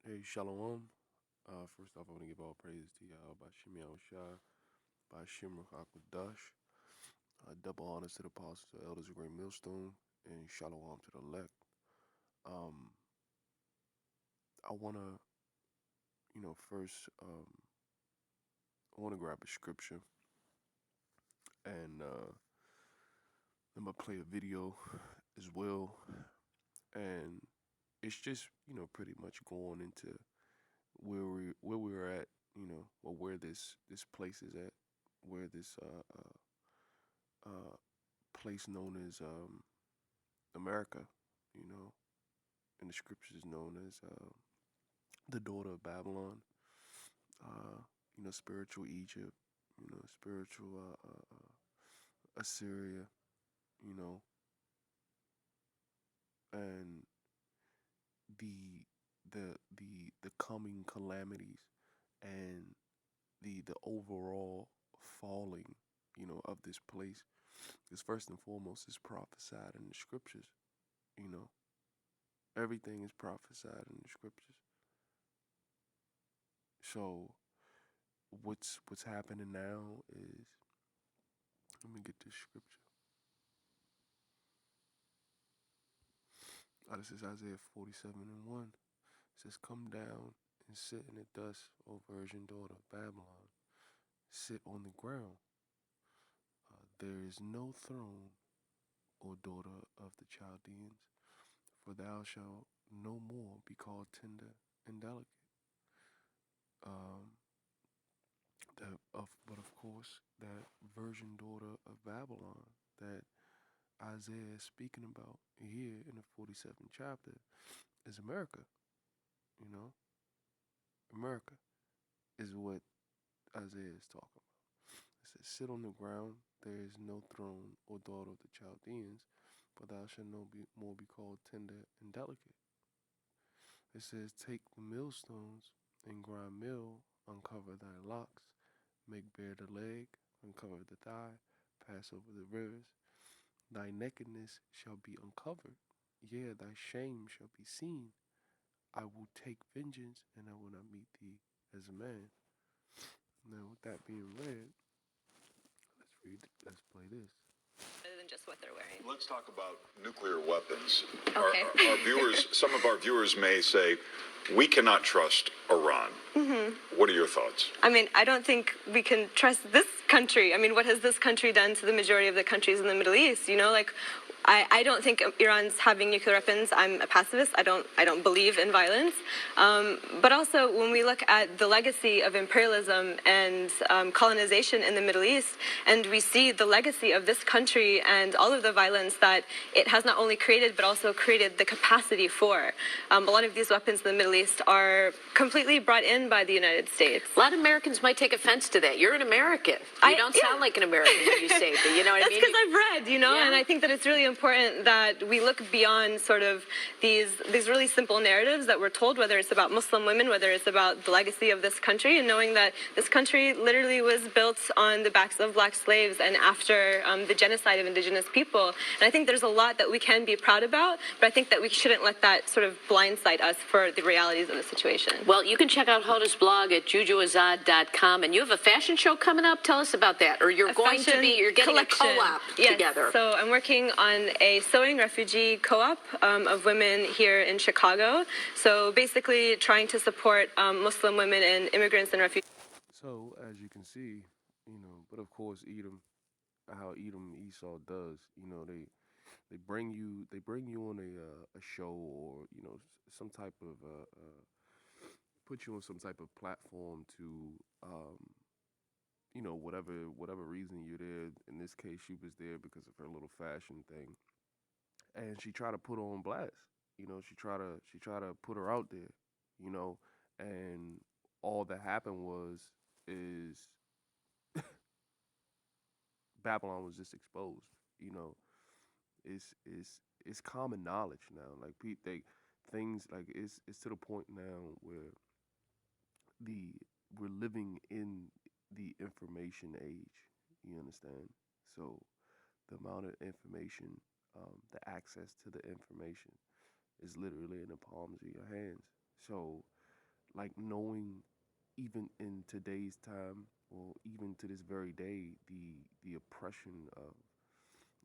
Hey, Shalom. First off, I want to give all praises to Yahweh by Shem Shai, by Shem Dash. Double honors to the apostles, the elders of Great Millstone, and Shalom to the elect. Um, I want to, first, I want to grab a scripture and I'm going to play a video as well. And it's just, pretty much going into where we're at, or where this place is at, where this place known as America, you know, in the scriptures is known as the daughter of Babylon, spiritual Egypt, spiritual Assyria, you know, and the the coming calamities and the overall falling, of this place is first and foremost is prophesied in the scriptures, you know. Everything is prophesied in the scriptures. So what's happening now is, let me get this scripture. This is Isaiah 47:1. It says, "Come down and sit in the dust, O virgin daughter of Babylon. Sit on the ground. There is no throne, O daughter of the Chaldeans, for thou shalt no more be called tender and delicate." Um, but of course, that virgin daughter of Babylon that Isaiah is speaking about here in the 47th chapter is America. You know, America is what Isaiah is talking about. It says, "Sit on the ground, there is no throne, O daughter of the Chaldeans, for thou shalt no more be called tender and delicate." It says, "Take the millstones and grind meal, uncover thy locks, make bare the leg, uncover the thigh, pass over the rivers. Thy nakedness shall be uncovered, yea, thy shame shall be seen. I will take vengeance, and I will not meet thee as a man." Now, with that being read, let's play this. Other than just what they're wearing. Let's talk about nuclear weapons. Okay. Our viewers, some of our viewers may say, we cannot trust Iran. What are your thoughts? I mean, I don't think we can trust this country. I mean, what has this country done to the majority of the countries in the Middle East? You know, like, I don't think Iran's having nuclear weapons. I'm a pacifist. I don't believe in violence. But also, when we look at the legacy of imperialism and colonization in the Middle East, and we see the legacy of this country and all of the violence that it has not only created, but also created the capacity for. A lot of these weapons in the Middle East are completely brought in by the United States. A lot of Americans might take offense to that. You're an American. You don't sound like an American when you say that. You know what I mean? That's because I've read, and I think that it's really important that we look beyond sort of these really simple narratives that we're told, whether it's about Muslim women, whether it's about the legacy of this country, and knowing that this country literally was built on the backs of black slaves and after the genocide of indigenous people. And I think there's a lot that we can be proud about, but I think that we shouldn't let that sort of blindside us for the realities of the situation. Well, you can check out Hoda's blog at jujuazad.com, and you have a fashion show coming up. Tell us about that. Or you're getting a co-op together. So I'm working on a sewing refugee co-op of women here in Chicago. So basically trying to support Muslim women and immigrants and refugees. So as you can see, but of course Edom, how Edom Esau does, they bring you on a show, or some type of put you on some type of platform to whatever reason you're there. In this case, she was there because of her little fashion thing, and she tried to put her on blast. She tried to put her out there, and all that happened is Babylon was just exposed. It's common knowledge now. Like things like it's to the point now where the we're living in the information age. You understand? So the amount of information, the access to the information is literally in the palms of your hands. So like knowing even in today's time, or even to this very day, the oppression of,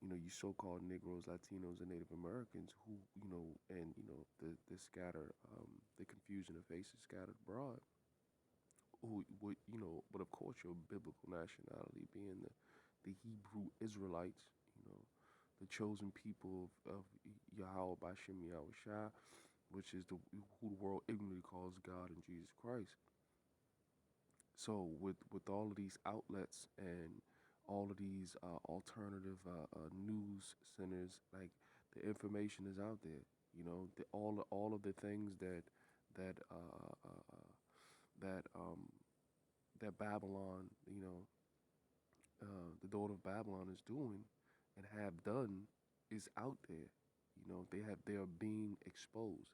you so-called Negroes, Latinos, and Native Americans who, and the scatter, the confusion of faces scattered abroad, who would, but of course your biblical nationality being the Hebrew Israelites, the chosen people of Yahweh Bashem Yahweh Shah, which is who the world ignorantly calls God and Jesus Christ. So with all of these outlets and all of these alternative news centers, like the information is out there. All of the things that uh, uh, uh, that that Babylon, the daughter of Babylon is doing and have done is out there. They are being exposed.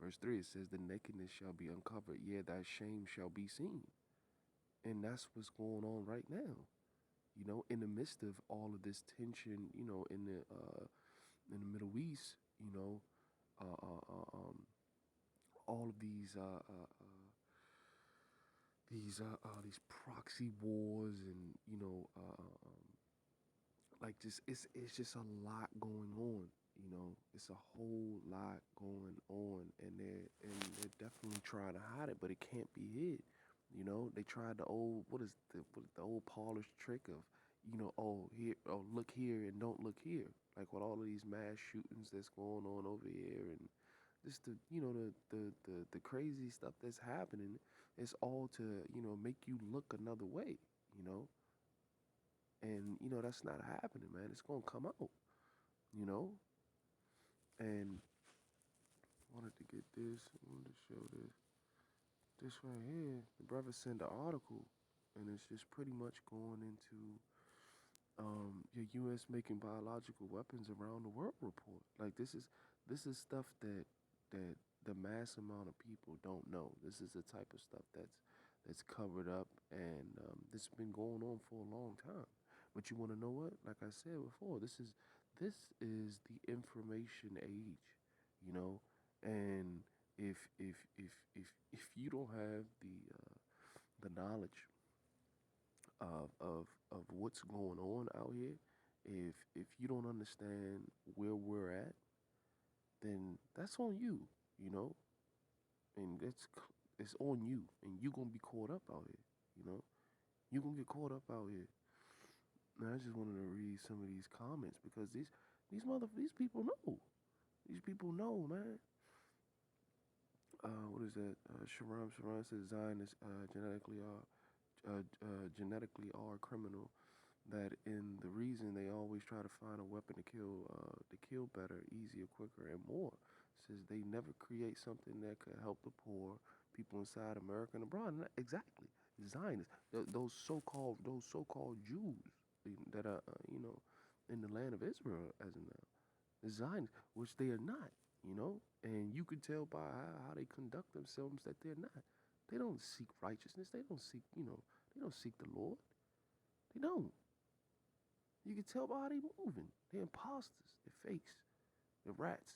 Verse 3, it says, the nakedness shall be uncovered, yeah, thy shame shall be seen. And that's what's going on right now. In the midst of all of this tension, in the Middle East, uh, uh, uh, um, all of these proxy wars, and like just it's just a lot going on. It's a whole lot going on, and they're definitely trying to hide it, but it can't be hid. They tried the old what is the old Polish trick of, look here and don't look here, like with all of these mass shootings that's going on over here, and just the crazy stuff that's happening. It's all to make you look another way. You know, and that's not happening, man. It's gonna come out, you know. And wanted to get this. I wanted to show this right here. The brother sent an article, and it's just pretty much going into your U.S. making biological weapons around the world report. Like this is stuff that the mass amount of people don't know. This is the type of stuff that's covered up, and this has been going on for a long time. But you want to know what? Like I said before, this is the information age, you know. And if you don't have the knowledge of what's going on out here, if you don't understand where we're at, then that's on you, you know, and it's on you, and you're gonna be caught up out here, you know, you're gonna get caught up out here. And I just wanted to read some of these comments because these people know, man. What is that? Sharam says Zionists genetically are criminal, that in the reason they always try to find a weapon to kill better, easier, quicker, and more. Says they never create something that could help the poor people inside America and abroad. And exactly, Zionists, those so-called Jews that are in the land of Israel as of now, the Zionists, which they are not. And you could tell by how they conduct themselves that they're not. They don't seek righteousness. They don't seek, they don't seek the Lord. They don't. You can tell by how they moving. They're imposters. They're fakes. They're rats.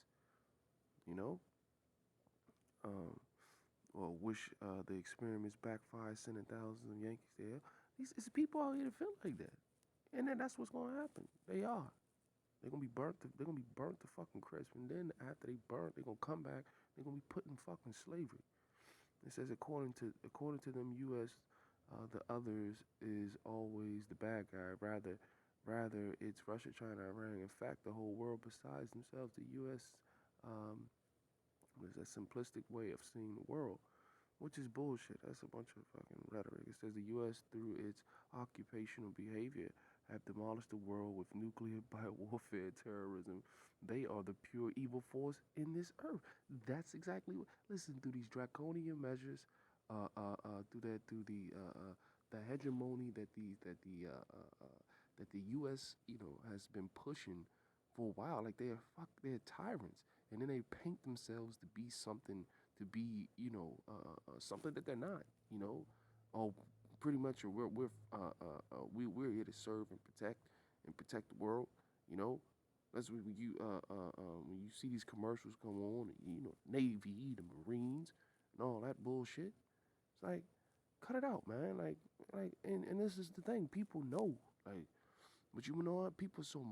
You know. Um, well, wish the experiments backfire, sending thousands of Yankees there. It's people out here that feel like that, and then that's what's gonna happen. They are. They're gonna be burnt. They're gonna be burnt to fucking crisp, and then after they burnt, they're gonna come back. They're gonna be put in fucking slavery. It says according to them, U.S. The others is always the bad guy. Rather it's Russia, China, Iran. In fact, the whole world besides themselves. The U.S. Um, is a simplistic way of seeing the world, which is bullshit. That's a bunch of fucking rhetoric. It says the U.S. through its occupational behavior have demolished the world with nuclear, biowarfare, terrorism. They are the pure evil force in this earth. That's exactly what. Listen, through these draconian measures, through the hegemony that the U.S. has been pushing for a while. Like they're tyrants, and then they paint themselves to be something, to be something that they're not. Oh, pretty much we're here to serve and protect the world. You know, that's when you see these commercials come on. Navy, the Marines. and all that bullshit. It's like, cut it out, man. And this is the thing. People know, like, but you know what? People so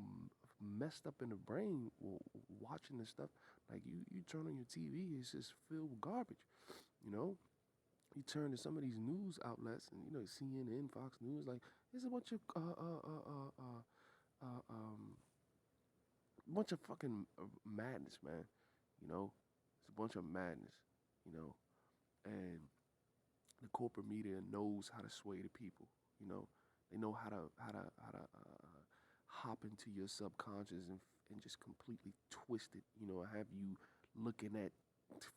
messed up in the brain watching this stuff. Like, you turn on your TV, it's just filled with garbage. You know, you turn to some of these news outlets, and CNN, Fox News, like, there's a bunch of fucking madness, man. You know, it's a bunch of madness. You know, and the corporate media knows how to sway the people. You know, they know how to hop into your subconscious and just completely twist it. You know, have you looking at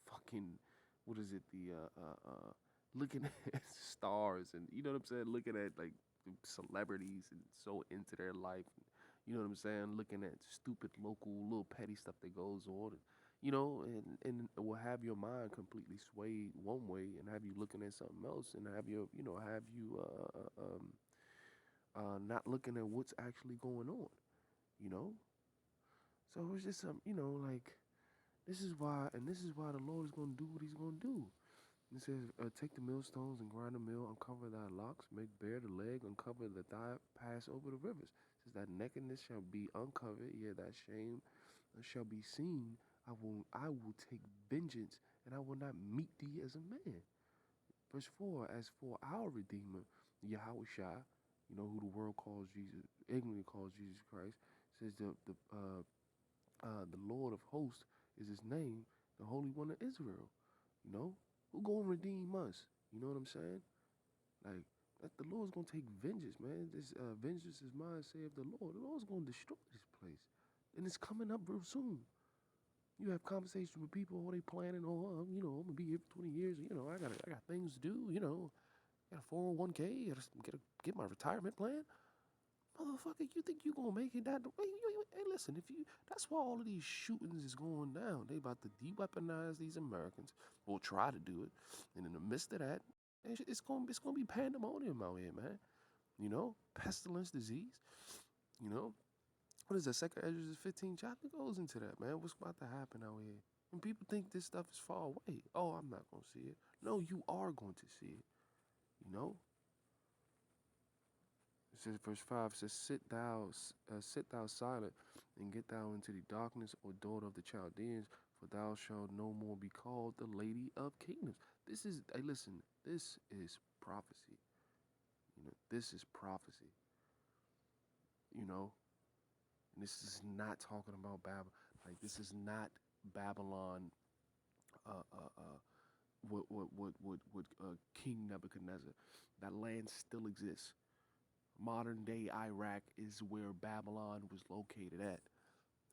fucking what is it looking at stars, and you know what I'm saying, looking at like celebrities and so into their life. You know what I'm saying? Looking at stupid local little petty stuff that goes on. And it will have your mind completely swayed one way and have you looking at something else and have you not looking at what's actually going on, you know? So it's just like this is why the Lord is going to do what he's going to do. It says, take the millstones and grind the mill, uncover thy locks, make bare the leg, uncover the thigh, pass over the rivers. It says that nakedness shall be uncovered, yeah, that shame shall be seen. I will take vengeance, and I will not meet thee as a man. Verse 4, as for our Redeemer, Yahweh Shai, who the world calls Jesus, ignorantly calls Jesus Christ, says the Lord of hosts is his name, the Holy One of Israel. Who gonna redeem us? You know what I'm saying? Like, that the Lord's gonna take vengeance, man. This vengeance is mine, saith the Lord. The Lord's gonna destroy this place. And it's coming up real soon. You have conversations with people, they planning, I'm gonna be here for 20 years. I got things to do. Got a 401k. Gotta get my retirement plan. Motherfucker, you think you gonna make it that way? Hey, listen, that's why all of these shootings is going down. They about to de-weaponize these Americans. Or try to do it, and in the midst of that, it's gonna be pandemonium out here, man. Pestilence, disease. You know, what is that? Second Ezra 15 chapter goes into that, man. What's about to happen out here? And people think this stuff is far away. Oh, I'm not gonna see it. No, you are going to see it. You know. It says verse 5 says, sit thou silent, and get thou into the darkness, O daughter of the Chaldeans, for thou shalt no more be called the lady of kingdoms. Hey, listen, this is prophecy. This is prophecy. And this is not talking about Babylon. Like, this is not Babylon. What King Nebuchadnezzar. That land still exists. Modern day Iraq is where Babylon was located at.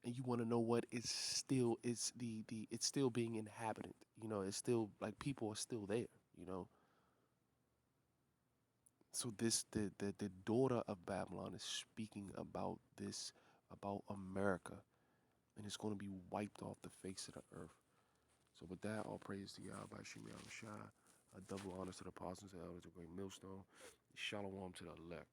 And you want to know what? It's still being inhabited. It's still like people are still there. So the daughter of Babylon is speaking about this, about America, and it's going to be wiped off the face of the earth. So with that, all praise to Yahweh Shemi Shai. A double honor to the apostles and elders of Great Millstone. Shalom to the elect.